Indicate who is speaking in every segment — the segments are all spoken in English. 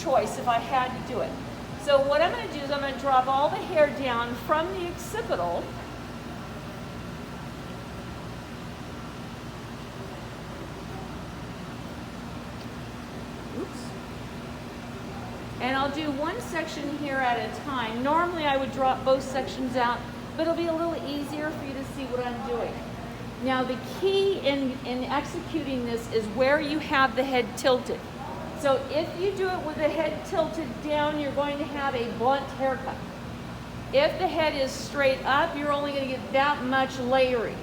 Speaker 1: choice if I had to do it. So what I'm going to do is I'm going to drop all the hair down from the occipital. Oops. And I'll do one section here at a time. Normally I would drop both sections out, but it'll be a little easier for you to see what I'm doing. Now the key in executing this is where you have the head tilted. So if you do it with the head tilted down, you're going to have a blunt haircut. If the head is straight up, you're only going to get that much layering.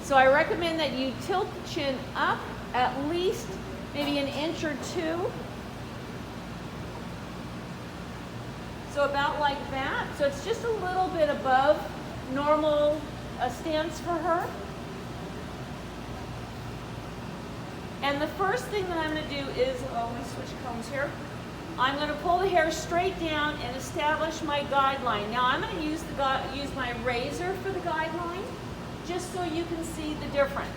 Speaker 1: So I recommend that you tilt the chin up at least maybe an inch or two. So about like that. So it's just a little bit above normal stance for her. And the first thing that I'm going to do is, let me switch combs here. I'm going to pull the hair straight down and establish my guideline. Now I'm going to use my razor for the guideline, just so you can see the difference.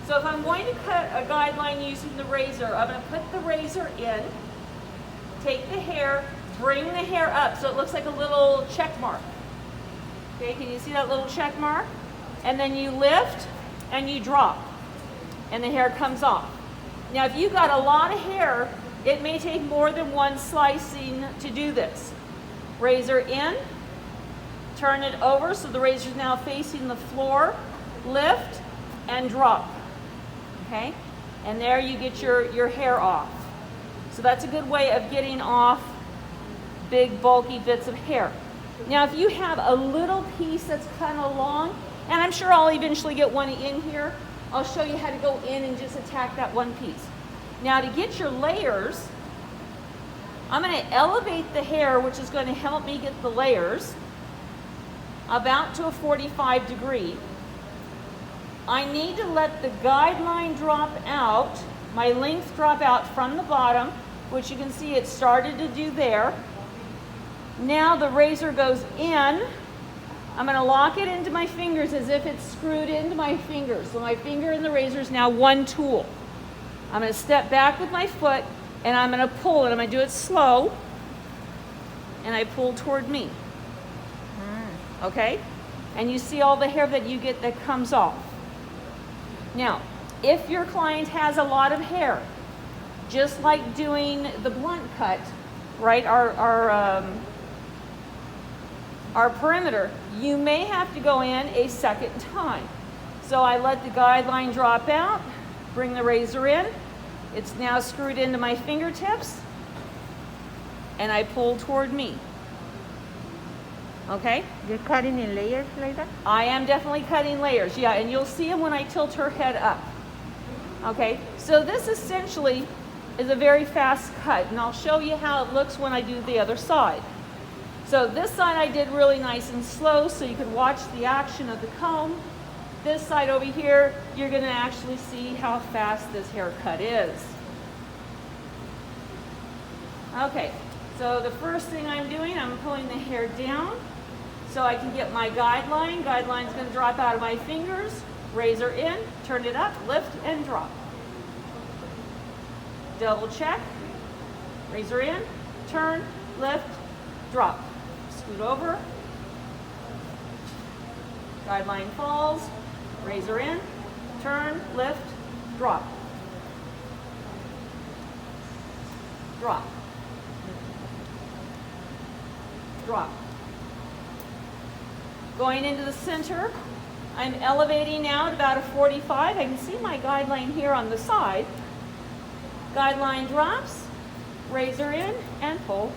Speaker 1: So if I'm going to cut a guideline using the razor, I'm going to put the razor in, take the hair, bring the hair up so it looks like a little check mark. Okay, can you see that little check mark? And then you lift and you drop, and the hair comes off. Now if you've got a lot of hair, it may take more than one slicing to do this. Razor in, turn it over so the razor is now facing the floor, lift and drop. Okay, and there you get your hair off. So that's a good way of getting off big bulky bits of hair. Now if you have a little piece that's kind of long, and I'm sure I'll eventually get one in here, I'll show you how to go in and just attack that one piece. Now to get your layers, I'm going to elevate the hair, which is going to help me get the layers about to a 45 degree. I need to let the guideline drop out, my length drop out from the bottom, which you can see it started to do there. Now the razor goes in. I'm going to lock it into my fingers as if it's screwed into my fingers. So my finger and the razor is now one tool. I'm going to step back with my foot and I'm going to pull it. I'm going to do it slow. And I pull toward me. Okay? And you see all the hair that you get that comes off. Now, if your client has a lot of hair, just like doing the blunt cut, right, our perimeter, you may have to go in a second time. So I let the guideline drop out, bring the razor in. It's now screwed into my fingertips, and I pull toward me. Okay?
Speaker 2: You're cutting in layers like that?
Speaker 1: I am definitely cutting layers, yeah, and you'll see them when I tilt her head up. Okay, so this essentially is a very fast cut, and I'll show you how it looks when I do the other side. So this side I did really nice and slow so you can watch the action of the comb. This side over here, you're going to actually see how fast this haircut is. Okay, so the first thing I'm doing, I'm pulling the hair down so I can get my guideline. Guideline's going to drop out of my fingers. Razor in, turn it up, lift and drop. Double check. Razor in, turn, lift, drop. Scoot over. Guideline falls. Razor in, turn, lift, drop. Drop. Drop. Going into the center, I'm elevating out about a 45. I can see my guideline here on the side. Guideline drops, razor in, and pull.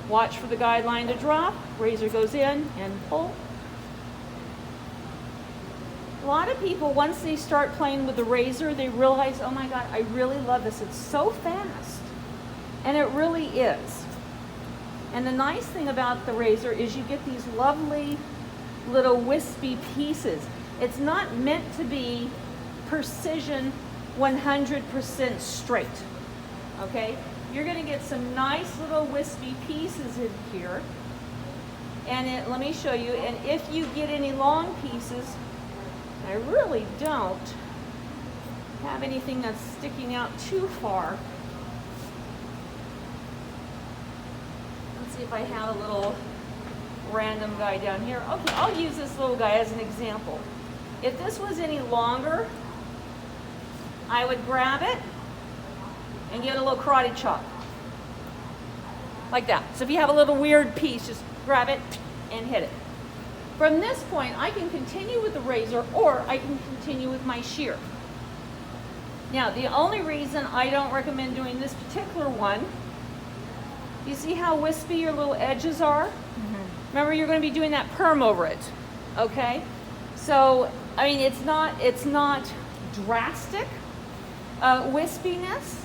Speaker 1: Watch for the guideline to drop, razor goes in, and pull. A lot of people, once they start playing with the razor, they realize, oh my God, I really love this. It's so fast. And it really is. And the nice thing about the razor is you get these lovely little wispy pieces. It's not meant to be precision 100% straight, okay? You're gonna get some nice little wispy pieces in here. And let me show you, and if you get any long pieces, I really don't, have anything that's sticking out too far. Let's see if I have a little random guy down here. Okay, I'll use this little guy as an example. If this was any longer, I would grab it and get a little karate chop. Like that. So if you have a little weird piece, just grab it and hit it. From this point, I can continue with the razor or I can continue with my shear. Now, the only reason I don't recommend doing this particular one, you see how wispy your little edges are? Mm-hmm. Remember, you're going to be doing that perm over it, okay? So, I mean, it's not drastic wispiness,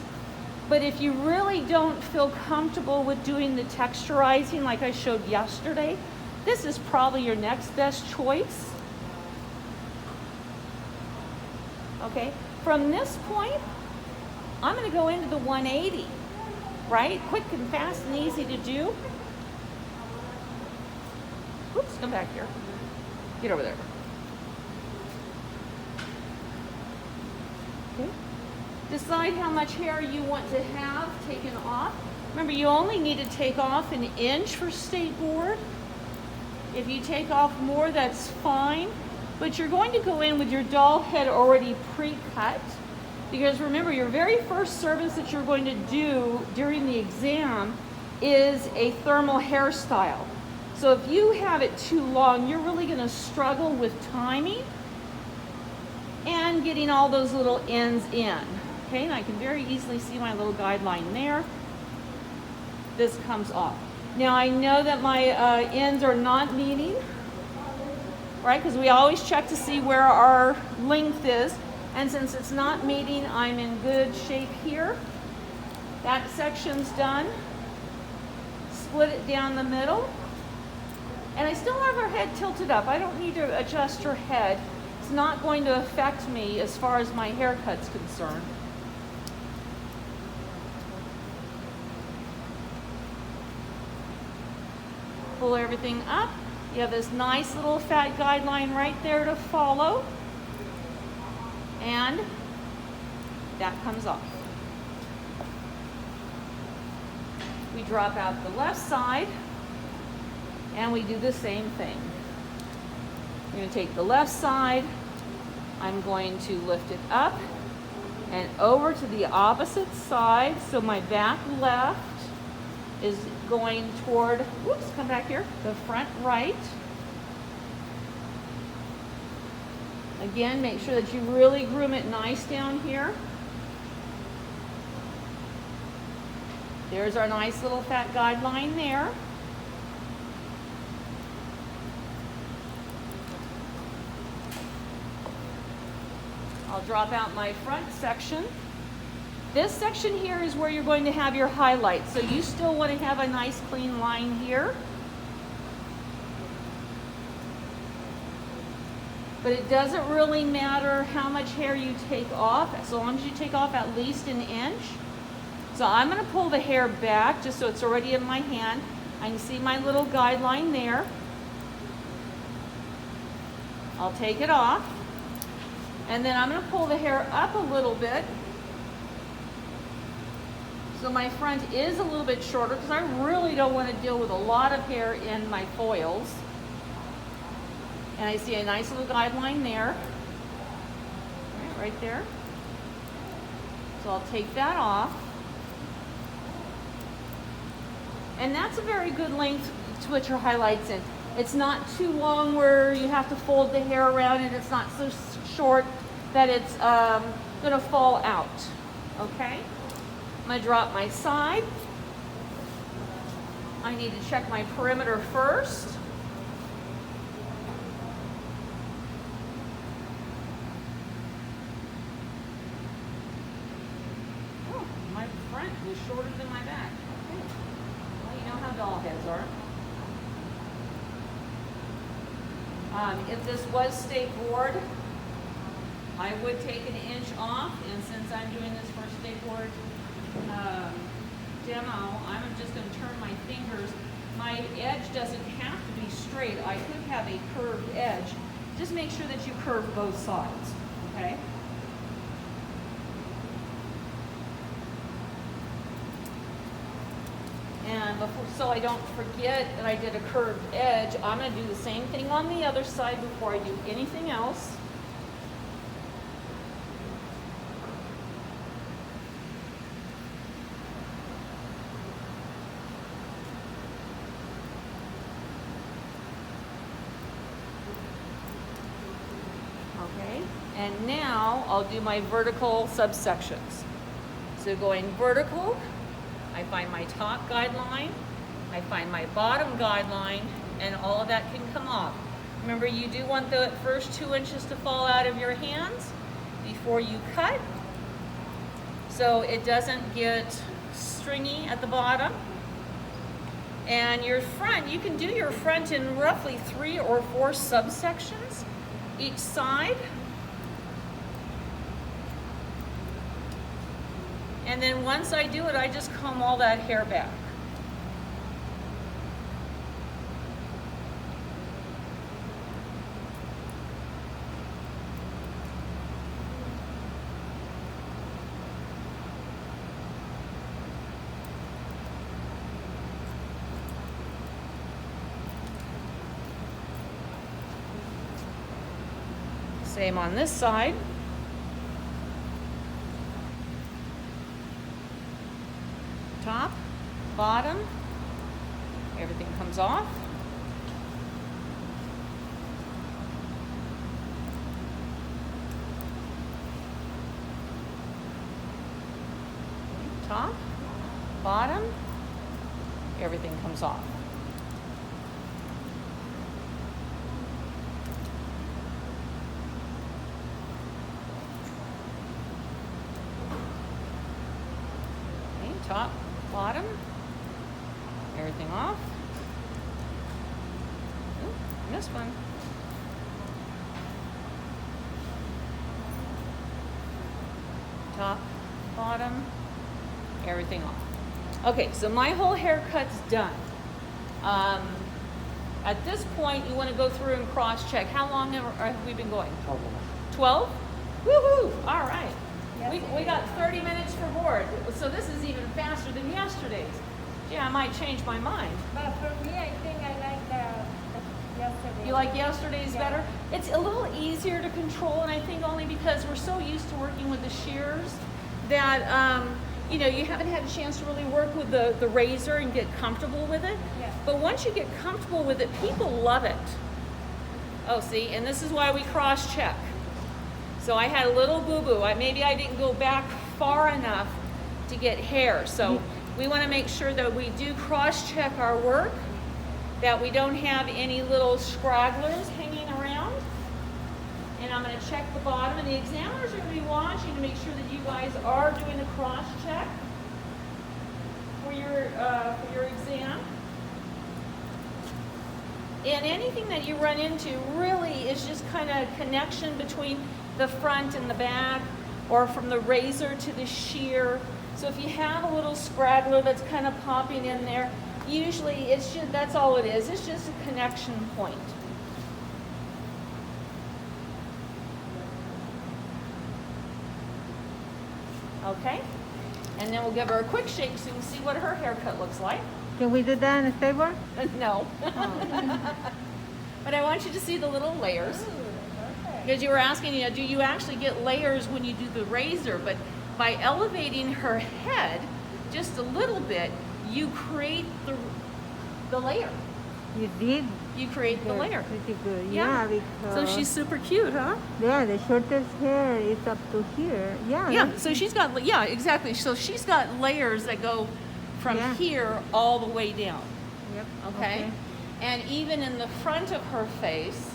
Speaker 1: but if you really don't feel comfortable with doing the texturizing like I showed yesterday, this is probably your next best choice. Okay, from this point, I'm going to go into the 180, right? Quick and fast and easy to do. Oops, come back here. Get over there. Okay. Decide how much hair you want to have taken off. Remember, you only need to take off 1 inch for state board. If you take off more, that's fine. But you're going to go in with your doll head already pre-cut. Because remember, your very first service that you're going to do during the exam is a thermal hairstyle. So if you have it too long, you're really going to struggle with timing and getting all those little ends in. Okay, and I can very easily see my little guideline there. This comes off. Now I know that my ends are not meeting, right? Because we always check to see where our length is. And since it's not meeting, I'm in good shape here. That section's done. Split it down the middle. And I still have her head tilted up. I don't need to adjust her head. It's not going to affect me as far as my haircut's concerned. Pull everything up. You have this nice little fat guideline right there to follow. And that comes off. We drop out the left side and we do the same thing. I'm going to take the left side, I'm going to lift it up and over to the opposite side. So my back left is going toward, whoops, come back here, the front right. Again, make sure that you really groom it nice down here. There's our nice little fat guideline there. I'll drop out my front section. This section here is where you're going to have your highlights. So you still want to have a nice clean line here. But it doesn't really matter how much hair you take off, as long as you take off at least 1 inch. So I'm going to pull the hair back just so it's already in my hand. I can see my little guideline there. I'll take it off. And then I'm going to pull the hair up a little bit. So my front is a little bit shorter because I really don't want to deal with a lot of hair in my foils. And I see a nice little guideline there, right there. So I'll take that off. And that's a very good length to put your highlights in. It's not too long where you have to fold the hair around, and it's not so short that it's gonna fall out, okay? I'm gonna drop my side. I need to check my perimeter first. Was shorter than my back. Okay. Well, you know how doll heads are. If this was state board, I would take 1 inch off, and since I'm doing this for state board demo, I'm just going to turn my fingers. My edge doesn't have to be straight. I could have a curved edge. Just make sure that you curve both sides, okay? so I don't forget that I did a curved edge, I'm going to do the same thing on the other side before I do anything else. Okay, and now I'll do my vertical subsections. So going vertical, I find my top guideline, I find my bottom guideline, and all of that can come off. Remember, you do want the first 2 inches to fall out of your hands before you cut, so it doesn't get stringy at the bottom. And your front, you can do your front in roughly 3 or 4 subsections each side. And then once I do it, I just comb all that hair back. Same on this side. Top, bottom, everything comes off. Top, bottom, everything comes off. Top, bottom, everything off. Ooh, missed one. Top, bottom, everything off. Okay, so my whole haircut's done. At this point, you want to go through and cross-check. How long have we been going? 12? Woohoo! All right. We got 30 minutes for board, so this is even faster than yesterday's. Yeah, I might change my mind.
Speaker 3: But for me, I think I like the yesterday.
Speaker 1: You like yesterday's better? It's a little easier to control, and I think only because we're so used to working with the shears that, you know, you haven't had a chance to really work with the razor and get comfortable with it.
Speaker 3: Yeah.
Speaker 1: But once you get comfortable with it, people love it. Oh, see, and this is why we cross-check. So I had a little boo-boo. Maybe I didn't go back far enough to get hair. So we want to make sure that we do cross-check our work, that we don't have any little scragglers hanging around. And I'm going to check the bottom, and the examiners are going to be watching to make sure that you guys are doing a cross-check for your exam. And anything that you run into really is just kind of connection between the front and the back, or from the razor to the shear. So if you have a little scraggler that's kind of popping in there, usually it's just, that's all it is. It's just a connection point. Okay, and then we'll give her a quick shake so you can see what her haircut looks like.
Speaker 2: Can we do that in the stable?
Speaker 1: No. But I want you to see the little layers. Because you were asking, you know, do you actually get layers when you do the razor? But by elevating her head just a little bit, you create the layer.
Speaker 2: You did.
Speaker 1: You create the layer.
Speaker 2: Pretty good.
Speaker 1: Yeah.
Speaker 2: Yeah, because
Speaker 1: So she's super cute, huh?
Speaker 2: yeah, the shortest hair is up to here. Yeah.
Speaker 1: Yeah, so she's got, yeah, exactly. So she's got layers that go from here all the way down.
Speaker 2: Yep.
Speaker 1: Okay? And even in the front of her face,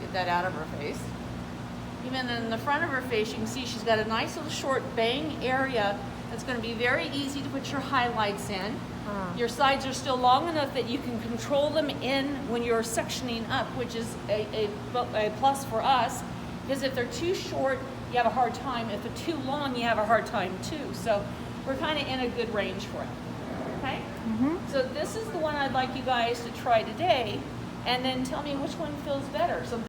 Speaker 1: get that out of her face. Even in the front of her face, you can see she's got a nice little short bang area that's going to be very easy to put your highlights in. Your sides are still long enough that you can control them in when you're sectioning up, which is a plus for us, because if they're too short, you have a hard time. If they're too long, you have a hard time too. So we're kind of in a good range for it. Okay? So this is the one I'd like you guys to try today, and then tell me which one feels better. So